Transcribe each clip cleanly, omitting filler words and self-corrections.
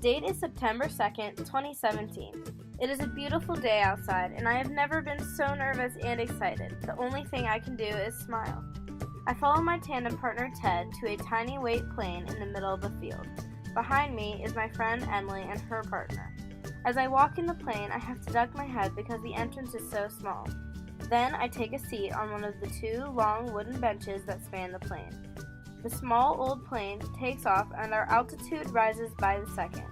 date is September 2nd, 2017. It is a beautiful day outside, and I have never been so nervous and excited. The only thing I can do is smile. I follow my tandem partner Ted to a tiny white plane in the middle of the field. Behind me is my friend Emily and her partner. As I walk in the plane, I have to duck my head because the entrance is so small. Then I take a seat on one of the two long wooden benches that span the plane. The small old plane takes off and our altitude rises by the second.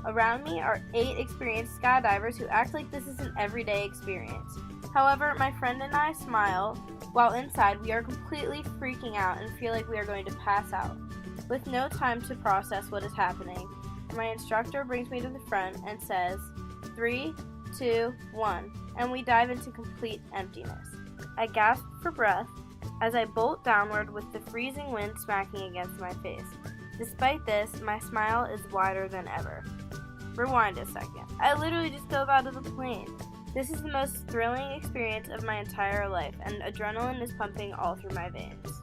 Around me are 8 experienced skydivers who act like this is an everyday experience. However, my friend and I smile, while inside we are completely freaking out and feel like we are going to pass out. With no time to process what is happening, my instructor brings me to the front and says, 3, 2, 1, and we dive into complete emptiness. I gasp for breath as I bolt downward with the freezing wind smacking against my face. Despite this, my smile is wider than ever. Rewind a second. I literally just dove out of the plane. This is the most thrilling experience of my entire life, and adrenaline is pumping all through my veins.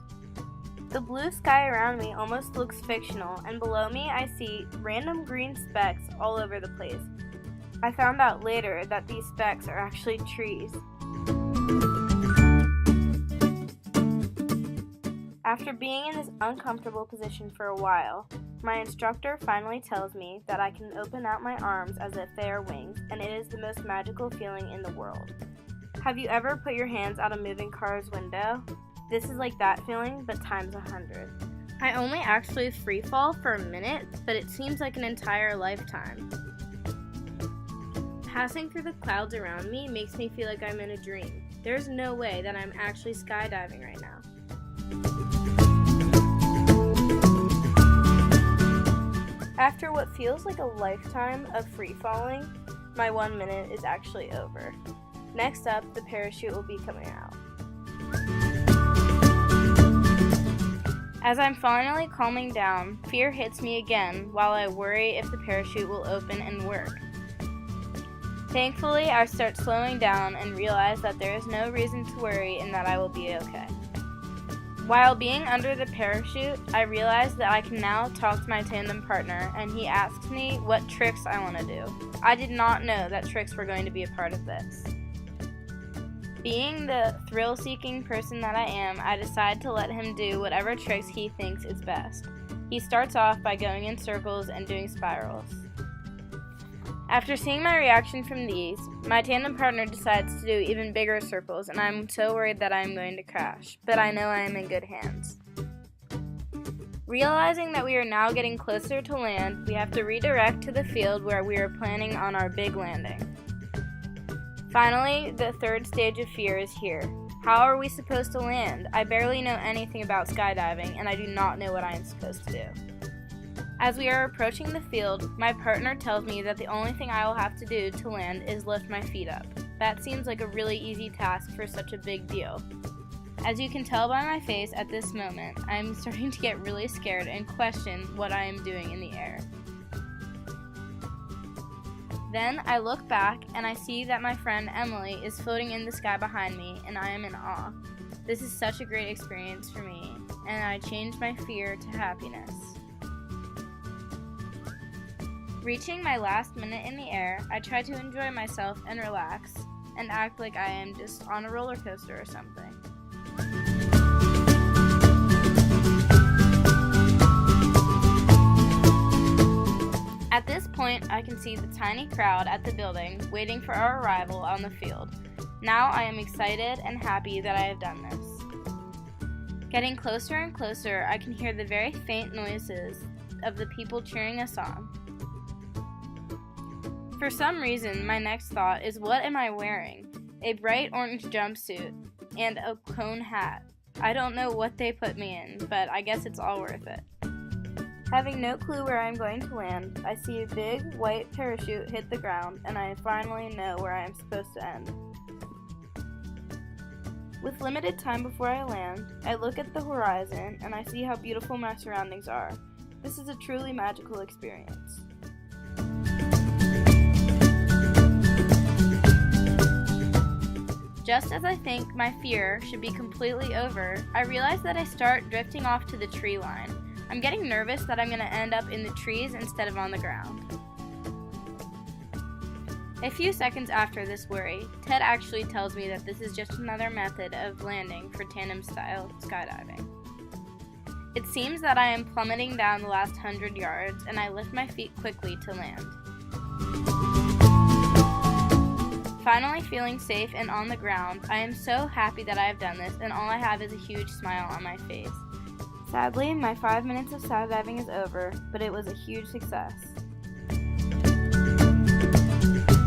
The blue sky around me almost looks fictional, and below me I see random green specks all over the place. I found out later that these specks are actually trees. After being in this uncomfortable position for a while, my instructor finally tells me that I can open out my arms as if they are wings, and it is the most magical feeling in the world. Have you ever put your hands out a moving car's window? This is like that feeling, but times 100. I only actually free fall for a minute, but it seems like an entire lifetime. Passing through the clouds around me makes me feel like I'm in a dream. There's no way that I'm actually skydiving right now. After what feels like a lifetime of free falling, my 1 minute is actually over. Next up, the parachute will be coming out. As I'm finally calming down, fear hits me again while I worry if the parachute will open and work. Thankfully, I start slowing down and realize that there is no reason to worry and that I will be okay. While being under the parachute, I realize that I can now talk to my tandem partner, and he asks me what tricks I want to do. I did not know that tricks were going to be a part of this. Being the thrill-seeking person that I am, I decide to let him do whatever tricks he thinks is best. He starts off by going in circles and doing spirals. After seeing my reaction from these, my tandem partner decides to do even bigger circles, and I'm so worried that I am going to crash, but I know I am in good hands. Realizing that we are now getting closer to land, we have to redirect to the field where we are planning on our big landing. Finally, the third stage of fear is here. How are we supposed to land? I barely know anything about skydiving, and I do not know what I am supposed to do. As we are approaching the field, my partner tells me that the only thing I will have to do to land is lift my feet up. That seems like a really easy task for such a big deal. As you can tell by my face at this moment, I am starting to get really scared and question what I am doing in the air. Then I look back and I see that my friend Emily is floating in the sky behind me, and I am in awe. This is such a great experience for me, and I changed my fear to happiness. Reaching my last minute in the air, I try to enjoy myself and relax, and act like I am just on a roller coaster or something. At this point, I can see the tiny crowd at the building waiting for our arrival on the field. Now I am excited and happy that I have done this. Getting closer and closer, I can hear the very faint noises of the people cheering us on. For some reason, my next thought is, what am I wearing? A bright orange jumpsuit and a cone hat. I don't know what they put me in, but I guess it's all worth it. Having no clue where I am going to land, I see a big white parachute hit the ground, and I finally know where I am supposed to end. With limited time before I land, I look at the horizon and I see how beautiful my surroundings are. This is a truly magical experience. Just as I think my fear should be completely over, I realize that I start drifting off to the tree line. I'm getting nervous that I'm going to end up in the trees instead of on the ground. A few seconds after this worry, Ted actually tells me that this is just another method of landing for tandem-style skydiving. It seems that I am plummeting down the last 100 yards, and I lift my feet quickly to land. Finally feeling safe and on the ground, I am so happy that I have done this, and all I have is a huge smile on my face. Sadly, my 5 minutes of skydiving is over, but it was a huge success.